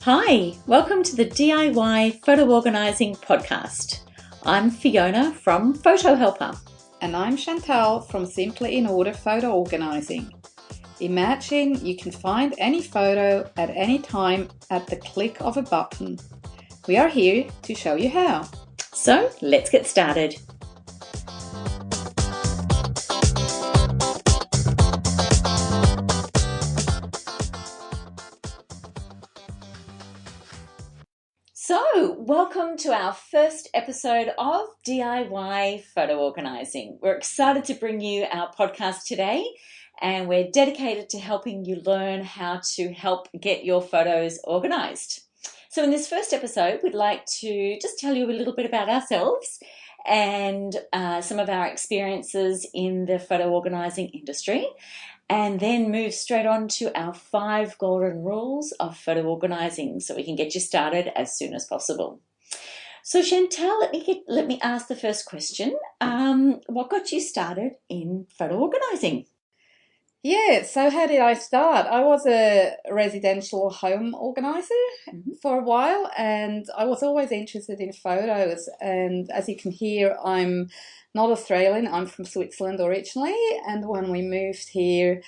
Hi, welcome to the DIY Photo Organising podcast. I'm Fiona from Photo Helper. And I'm Chantal from Simply in Order Photo Organising. Imagine you can find any photo at any time at the click of a button. We are here to show you how. So let's get started. So, welcome to our first episode of DIY Photo Organising. We're excited to bring you our podcast today, and we're dedicated to helping you learn how to help get your photos organised. So in this first episode, we'd like to just tell you a little bit about ourselves and some of our experiences in the photo organising industry, and then move straight on to our 5 golden rules of photo organising so we can get you started as soon as possible. So Chantal, let me ask the first question. What got you started in photo organising? Yeah, so how did I start? I was a residential home organizer for a while, and I was always interested in photos. And as you can hear, I'm not Australian, I'm from Switzerland originally. And when we moved here,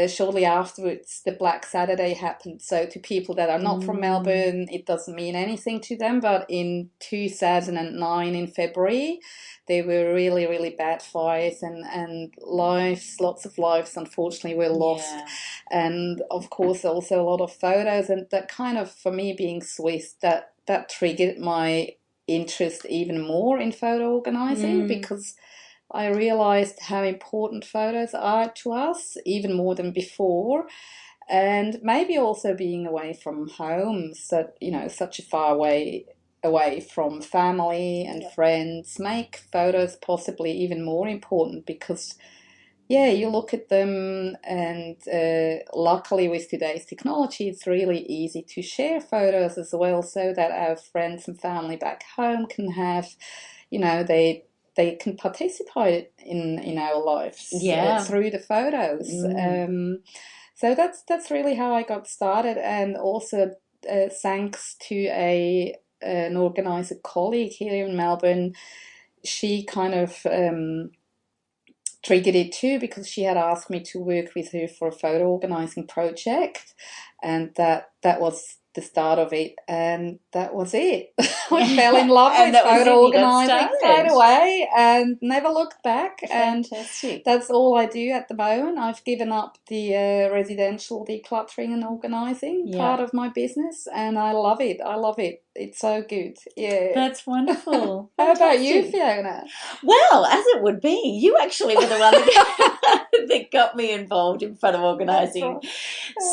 shortly afterwards, the Black Saturday happened. So to people that are not from Melbourne, it doesn't mean anything to them. But in 2009, in February, there were really, really bad fires and lots of lives, unfortunately, were lost. Yeah. And of course, also a lot of photos. And that kind of, for me being Swiss, that triggered my interest even more in photo organising because I realized how important photos are to us, even more than before. And maybe also being away from home, so, such a far away from family and friends, make photos possibly even more important because, you look at them and luckily with today's technology, it's really easy to share photos as well so that our friends and family back home can have, they can participate in our lives through the photos. So that's really how I got started, and also thanks to an organizer colleague here in Melbourne, she kind of triggered it too because she had asked me to work with her for a photo organising project, and that was the start of it, and that was it. I fell in love with photo organising straight away and never looked back. Fantastic. And that's all I do at the moment. I've given up the residential decluttering and organising part of my business, and I love it. It's so good. Yeah. That's wonderful. How about you, Fiona? Well, as it would be, you actually were the one that got me involved in photo organising.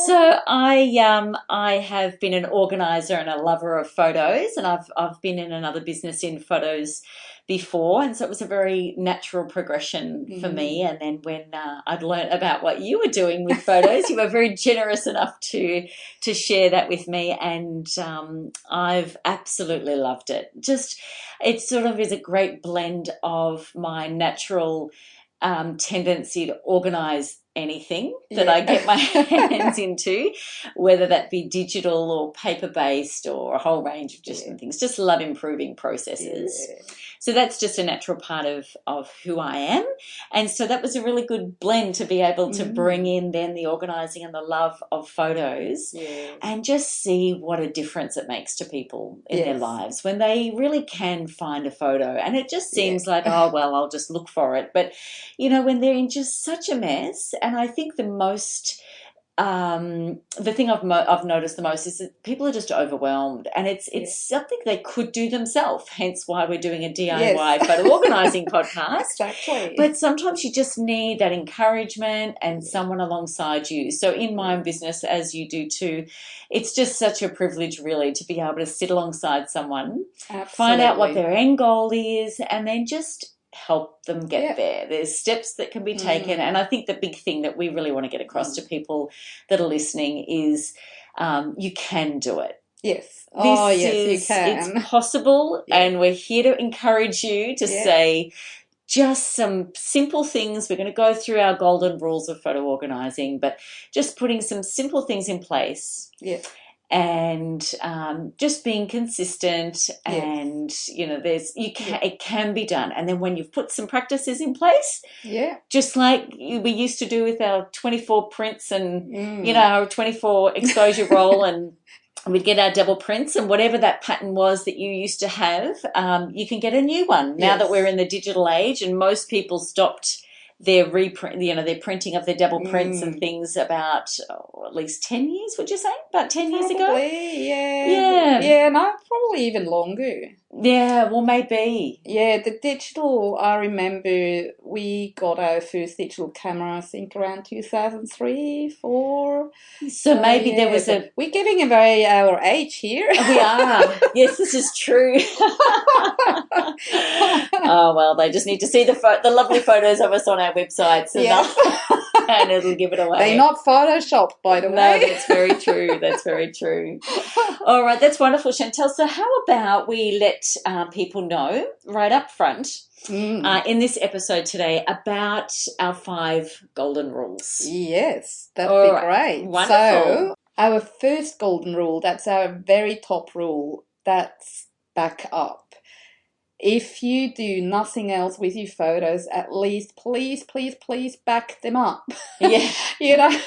So I have been an organiser and a lover of photos, and I've been in another business in photos before, and so it was a very natural progression for me. And then when I'd learnt about what you were doing with photos, you were very generous enough to share that with me, and I've absolutely loved it. Just it sort of is a great blend of my natural tendency to organise anything that I get my hands into, whether that be digital or paper-based or a whole range of different things. Just love improving processes. So that's just a natural part of who I am. And so that was a really good blend to be able to bring in then the organising and the love of photos and just see what a difference it makes to people in their lives when they really can find a photo. And it just seems like, oh, well, I'll just look for it. But, when they're in just such a mess, and I think the most... the thing I've noticed the most is that people are just overwhelmed, and it's something they could do themselves, hence why we're doing a DIY photo organising podcast. Exactly. But sometimes you just need that encouragement and someone alongside you. So in my own business, as you do too, it's just such a privilege really to be able to sit alongside someone, find out what their end goal is, and then just help them get there. There's steps that can be taken, and I think the big thing that we really want to get across to people that are listening is you can do it. Yes. You can. It's possible, and we're here to encourage you to say just some simple things. We're going to go through our golden rules of photo organising, but just putting some simple things in place and just being consistent, and it can be done. And then when you've put some practices in place, just like we used to do with our 24 prints and our 24 exposure roll, and we'd get our double prints, and whatever that pattern was that you used to have, you can get a new one now that we're in the digital age, and most people stopped their reprint, their printing of their double prints and things about at least 10 years, would you say? About 10 years ago? Yeah, no, probably even longer. Yeah, well, maybe. Yeah, the digital, I remember we got our first digital camera, I think, around 2003, 4. So maybe there was We're giving away our age here. We are. Yes, this is true. Oh, well, they just need to see the lovely photos of us on our websites and it'll give it away. They're not photoshopped, by the way. No, that's very true. That's very true. All right, that's wonderful, Chantal. So how about we let people know right up front in this episode today about our 5 golden rules? Yes, that'd be great. Wonderful. So our first golden rule, that's our very top rule, that's back up. If you do nothing else with your photos, at least please back them up. Yeah.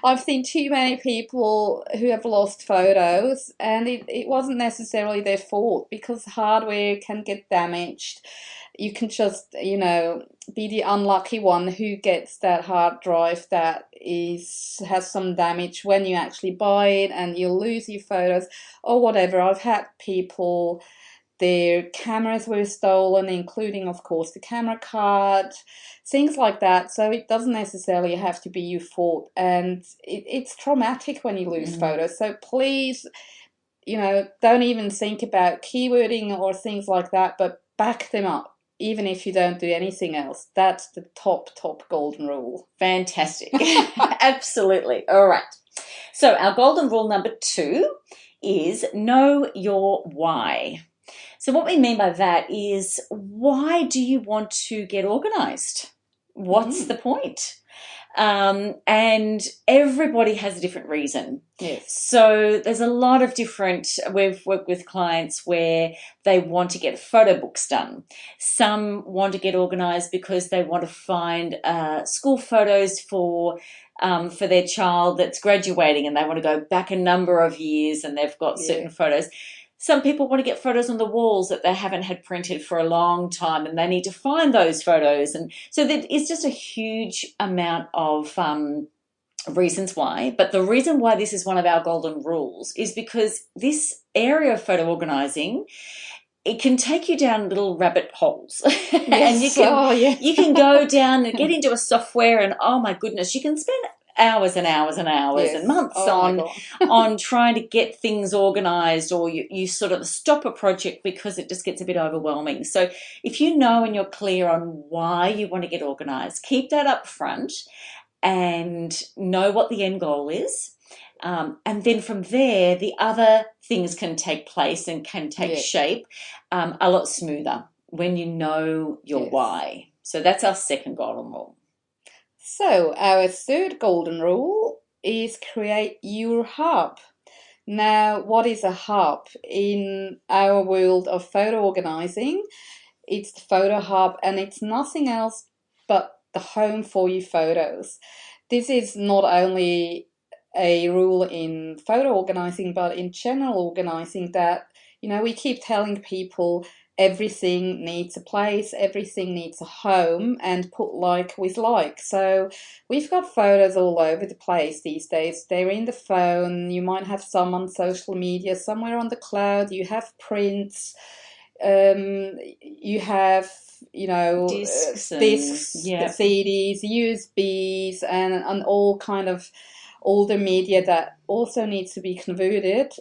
I've seen too many people who have lost photos, and it wasn't necessarily their fault, because hardware can get damaged. You can just, be the unlucky one who gets that hard drive that has some damage when you actually buy it, and you'll lose your photos or whatever. I've had people, their cameras were stolen, including, of course, the camera card, things like that. So it doesn't necessarily have to be your fault. And it's traumatic when you lose photos. So please, don't even think about keywording or things like that, but back them up, even if you don't do anything else. That's the top golden rule. Fantastic. Absolutely. All right. So our golden rule number 2 is know your why. So what we mean by that is, why do you want to get organised? What's the point? And everybody has a different reason. Yes. So there's a lot of different, we've worked with clients where they want to get photo books done. Some want to get organised because they want to find school photos for their child that's graduating, and they want to go back a number of years and they've got certain photos. Some people want to get photos on the walls that they haven't had printed for a long time, and they need to find those photos. And so there is just a huge amount of reasons why. But the reason why this is one of our golden rules is because this area of photo organising, it can take you down little rabbit holes. And you can go down and get into a software, and oh my goodness, you can spend hours and hours and hours and months on trying to get things organised, or you sort of stop a project because it just gets a bit overwhelming. So if you know and you're clear on why you want to get organised, keep that up front and know what the end goal is. And then from there, the other things can take place and can take shape a lot smoother when you know your why. So that's our second golden rule. So our third golden rule is create your hub. Now, what is a hub? In our world of photo organising, it's the photo hub, and it's nothing else but the home for your photos. This is not only a rule in photo organising, but in general organising, that, we keep telling people everything needs a place, everything needs a home, and put like with like. So we've got photos all over the place these days. They're in the phone, you might have some on social media, somewhere on the cloud, you have prints, you have, discs, CDs, USBs, and all kind of older media that also needs to be converted.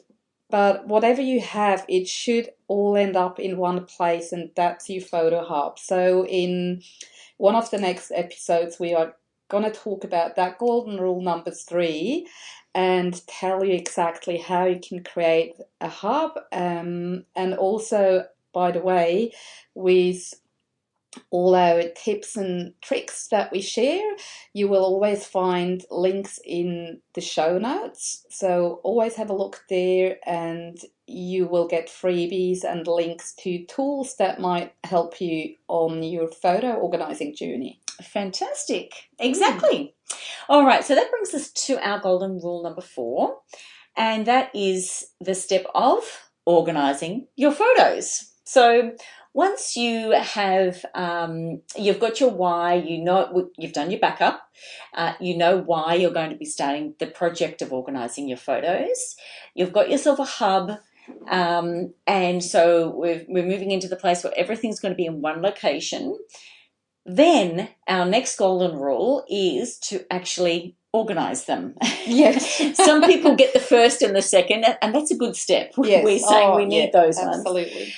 But whatever you have, it should all end up in one place, and that's your photo hub. So in one of the next episodes, we are going to talk about that golden rule number 3 and tell you exactly how you can create a hub. And also, by the way, with all our tips and tricks that we share. You will always find links in the show notes. So always have a look there, and you will get freebies and links to tools that might help you on your photo organising journey. Fantastic. Exactly. All right. So that brings us to our golden rule number 4. And that is the step of organising your photos. So once you have, you've got your why, you've done your backup, you know why you're going to be starting the project of organising your photos, you've got yourself a hub, and so we're moving into the place where everything's going to be in one location. Then our next golden rule is to actually organise them. Yes. Some people get the first and the second, and that's a good step. Yes. We're saying we need those ones. Absolutely.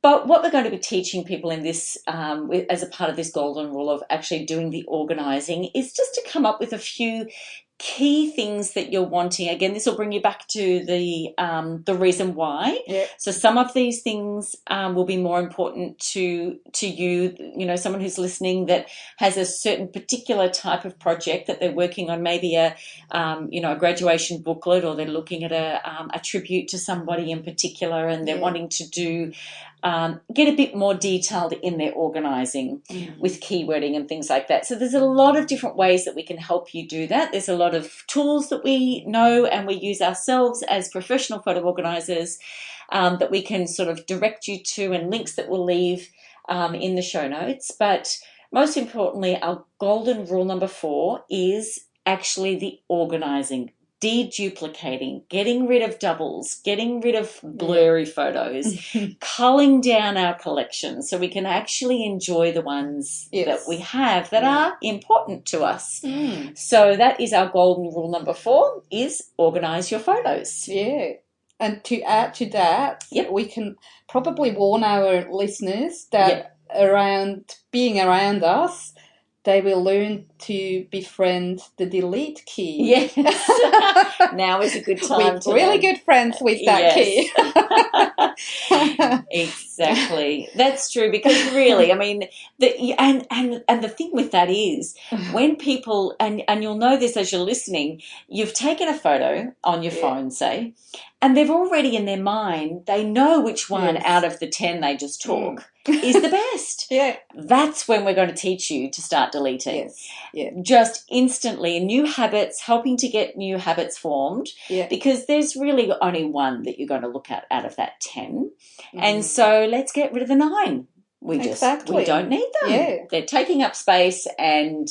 But what we're going to be teaching people in this, as a part of this golden rule of actually doing the organising, is just to come up with a few key things that you're wanting. Again, this will bring you back to the reason why. Yeah. So some of these things will be more important to you. You know, someone who's listening that has a certain particular type of project that they're working on, maybe a graduation booklet, or they're looking at a tribute to somebody in particular, and they're wanting to do. Get a bit more detailed in their organising with keywording and things like that. So there's a lot of different ways that we can help you do that. There's a lot of tools that we know and we use ourselves as professional photo organisers that we can sort of direct you to, and links that we'll leave in the show notes. But most importantly, our golden rule number 4 is actually the organising. Deduplicating, getting rid of doubles, getting rid of blurry photos, culling down our collection so we can actually enjoy the ones that we have that are important to us. So that is our golden rule number 4, is organise your photos. Yeah. And to add to that, we can probably warn our listeners that being around us, they will learn to befriend the delete key. Yes. Now is a good time to really good friends with that key. Exactly. That's true, because really, I mean, the thing with that is when people, and you'll know this as you're listening, you've taken a photo on your phone, say, and they've already in their mind, they know which one out of the 10 they just took is the best. That's when we're going to teach you to start deleting. Just instantly, new habits, helping to get new habits formed, because there's really only one that you're going to look at out of that 10. And so let's get rid of the 9. We don't need them. They're taking up space, and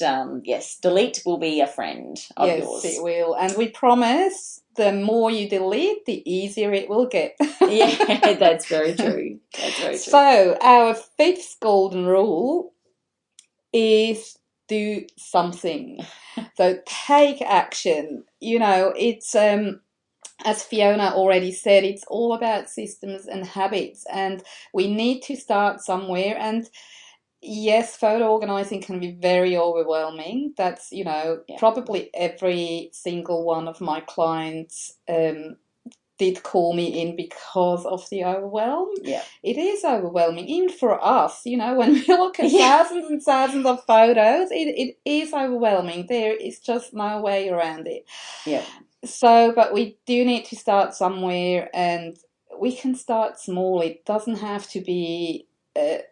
delete will be a friend of yours. Yes, it will. And we promise the more you delete, the easier it will get. That's very true. That's very true. So our 5th golden rule is do something. So take action. You know, it's as Fiona already said, it's all about systems and habits, and we need to start somewhere. And yes, photo organising can be very overwhelming. That's, probably every single one of my clients did call me in because of the overwhelm. It is overwhelming, even for us, when we look at thousands and thousands of photos, it is overwhelming. There is just no way around it. So, but we do need to start somewhere, and we can start small. It doesn't have to be, it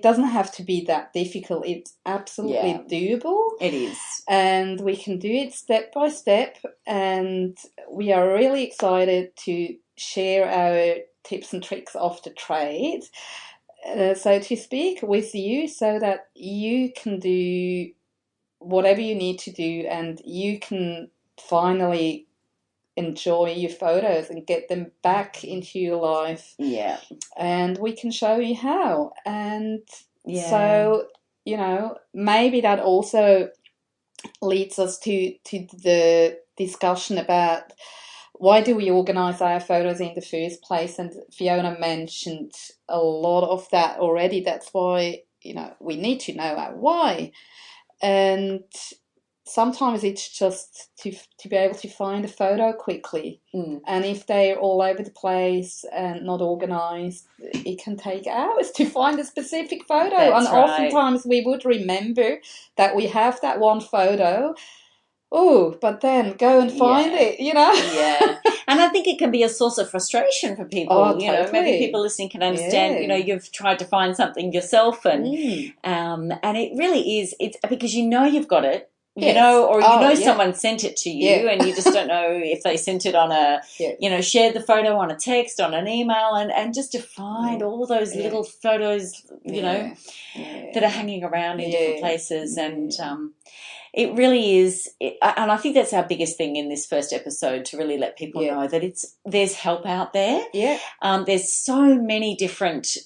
doesn't have to be that difficult. It's absolutely doable. It is. And we can do it step by step, and we are really excited to share our tips and tricks of the trade, so to speak, with you, so that you can do whatever you need to do, and you can finally enjoy your photos and get them back into your life. And we can show you how. And so, maybe that also leads us to the discussion about why do we organise our photos in the first place. And Fiona mentioned a lot of that already. That's why, we need to know our why. And sometimes it's just to be able to find a photo quickly. And if they're all over the place and not organised, it can take hours to find a specific photo. That's and right. Oftentimes we would remember that we have that one photo. Oh, but then go and find it, Yeah. And I think it can be a source of frustration for people. Oh, Maybe people listening can understand, Yeah. You've tried to find something yourself and it really is, it's because you've got it. Yes. Someone sent it to you and you just don't know if they sent it on shared the photo on a text, on an email, and just to find all those little photos, that are hanging around in different places. And it really is, and I think that's our biggest thing in this first episode, to really let people know that there's help out there. Yeah. There's so many different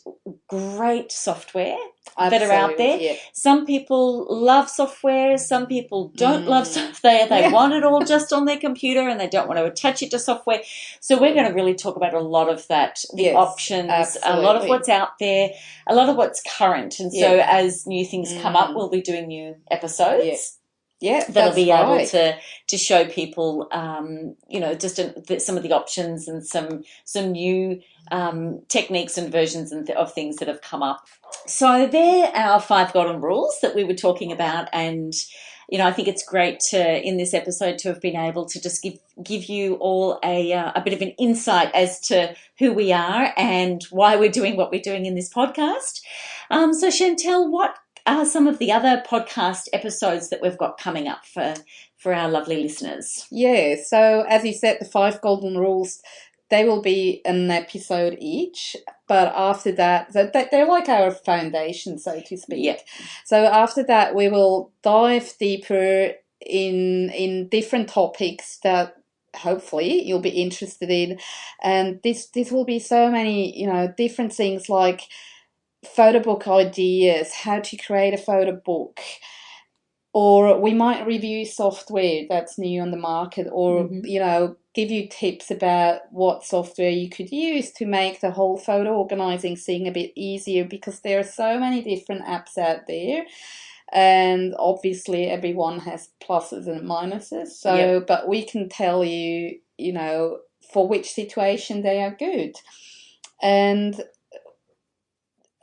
great software that are out there. Yeah. Some people love software. Some people don't love software. They want it all just on their computer and they don't want to attach it to software. So we're going to really talk about a lot lot of that, the options, absolutely. a lot of what's out there, a lot of what's current. And so as new things come up, we'll be doing new episodes. Yeah, that'll be able to show people, just some of the options and some new techniques and versions of things that have come up. So they're our 5 golden rules that we were talking about, and I think it's great in this episode to have been able to just give you all a bit of an insight as to who we are and why we're doing what we're doing in this podcast. So Chantal, what are some of the other podcast episodes that we've got coming up for our lovely listeners? Yeah, so as you said, the 5 golden rules, they will be an episode each, but after that, they're like our foundation, so to speak. Yeah. So after that, we will dive deeper in different topics that hopefully you'll be interested in, and this will be so many different things like photo book ideas, how to create a photo book, or we might review software that's new on the market, or give you tips about what software you could use to make the whole photo organizing thing a bit easier, because there are so many different apps out there, and obviously everyone has pluses and minuses. So but we can tell you for which situation they are good. And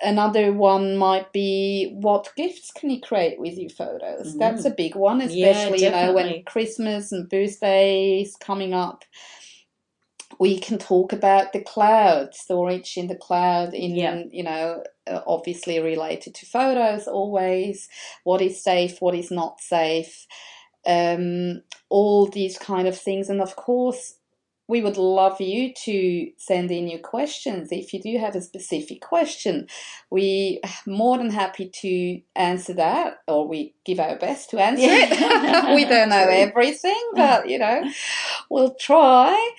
another one might be, what gifts can you create with your photos? That's a big one, especially when Christmas and birthdays coming up. We can talk about the cloud, storage in the cloud, obviously related to photos always. What is safe, what is not safe, all these kind of things. And of course, we would love you to send in your questions. If you do have a specific question, we are more than happy to answer that, or we give our best to answer it. We don't know everything, but, we'll try.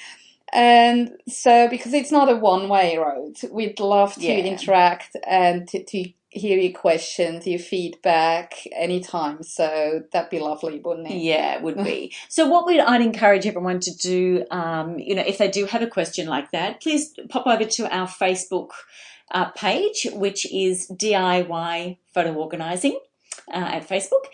And so, because it's not a one-way road, we'd love to interact and to hear your questions, your feedback anytime. So that'd be lovely, wouldn't it? Yeah, it would be. So what I'd encourage everyone to do, if they do have a question like that, please pop over to our Facebook page, which is DIY Photo Organising. At Facebook,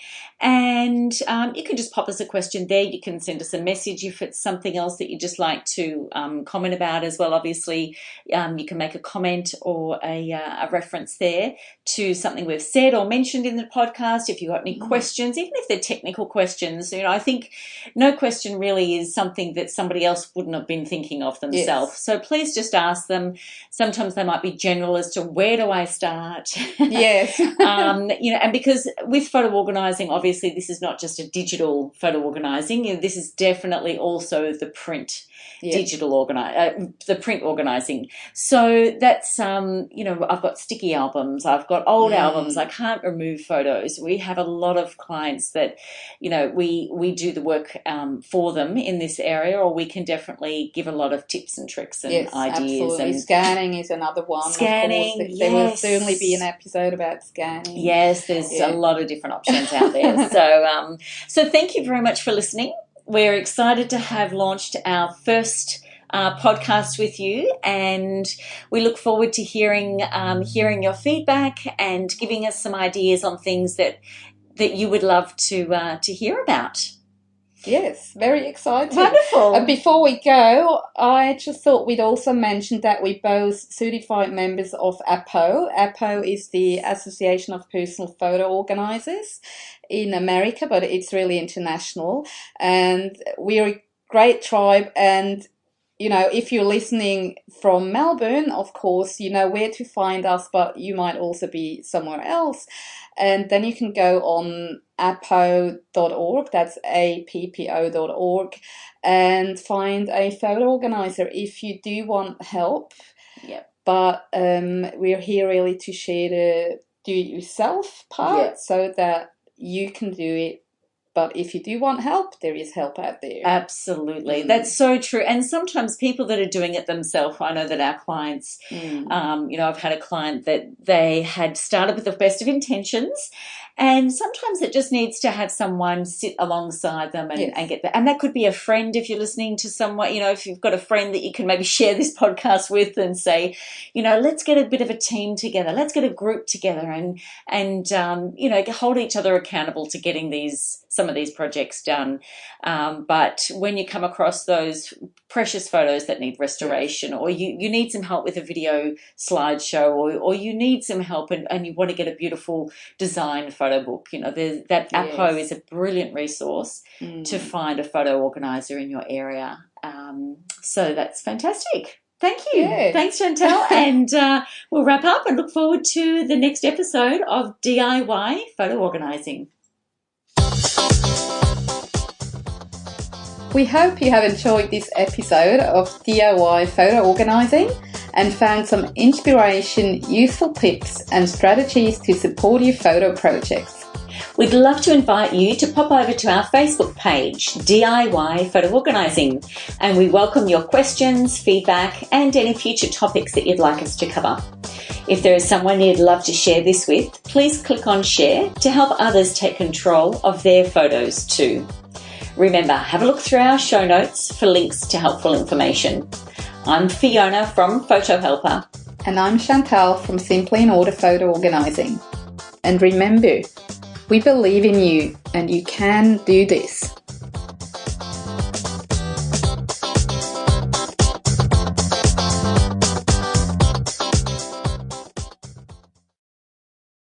and you can just pop us a question there. You can send us a message if it's something else that you just like to comment about as well. Obviously, you can make a comment or a reference there to something we've said or mentioned in the podcast. If you've got any questions, even if they're technical questions, I think no question really is something that somebody else wouldn't have been thinking of themselves. Yes. So please just ask them. Sometimes they might be general as to where do I start? Yes. And because with photo organising, obviously this is not just a digital photo organising. This is definitely also the print the print organising. So that's I've got sticky albums, I've got old albums. I can't remove photos. We have a lot of clients that we do the work for them in this area, or we can definitely give a lot of tips and tricks and ideas. Absolutely. And scanning is another one. Scanning, of course. There will certainly be an episode about scanning. Yes, there's a lot of different options out there. So thank you very much for listening. We're excited to have launched our first podcast with you, and we look forward to hearing your feedback and giving us some ideas on things that that you would love to hear about. Yes, very exciting. Wonderful. And before we go, I just thought we'd also mention that we're both certified members of APO. APO is the Association of Personal Photo Organisers in America, but it's really international. And we're a great tribe. And, you know, if you're listening from Melbourne, of course, you know where to find us, but you might also be somewhere else. And then you can go on appo.org, that's appo.org, and find a photo organizer if you do want help. Yep. But we're here really to share the do-it-yourself part so that you can do it. But if you do want help, there is help out there. Absolutely. That's so true. And sometimes people that are doing it themselves, I know that our clients, you know, I've had a client that they had started with the best of intentions, and sometimes it just needs to have someone sit alongside them and get that. And that could be a friend if you're listening to someone, you know, if you've got a friend that you can maybe share this podcast with and say, you know, let's get a bit of a team together. Let's get a group together and you know, hold each other accountable to getting some of these projects done. But when you come across those precious photos that need restoration, or you need some help with a video slideshow, or you need some help and you want to get a beautiful design photo book, you know, that APO is a brilliant resource to find a photo organizer in your area. So that's fantastic. Thank you. Yeah. Thanks, Chantal. And we'll wrap up and look forward to the next episode of DIY Photo Organising. We hope you have enjoyed this episode of DIY Photo Organising and found some inspiration, useful tips and strategies to support your photo projects. We'd love to invite you to pop over to our Facebook page, DIY Photo Organising, and we welcome your questions, feedback and any future topics that you'd like us to cover. If there is someone you'd love to share this with, please click on share to help others take control of their photos too. Remember, have a look through our show notes for links to helpful information. I'm Fiona from Photo Helper. And I'm Chantal from Simply in Order Photo Organising. And remember, we believe in you and you can do this.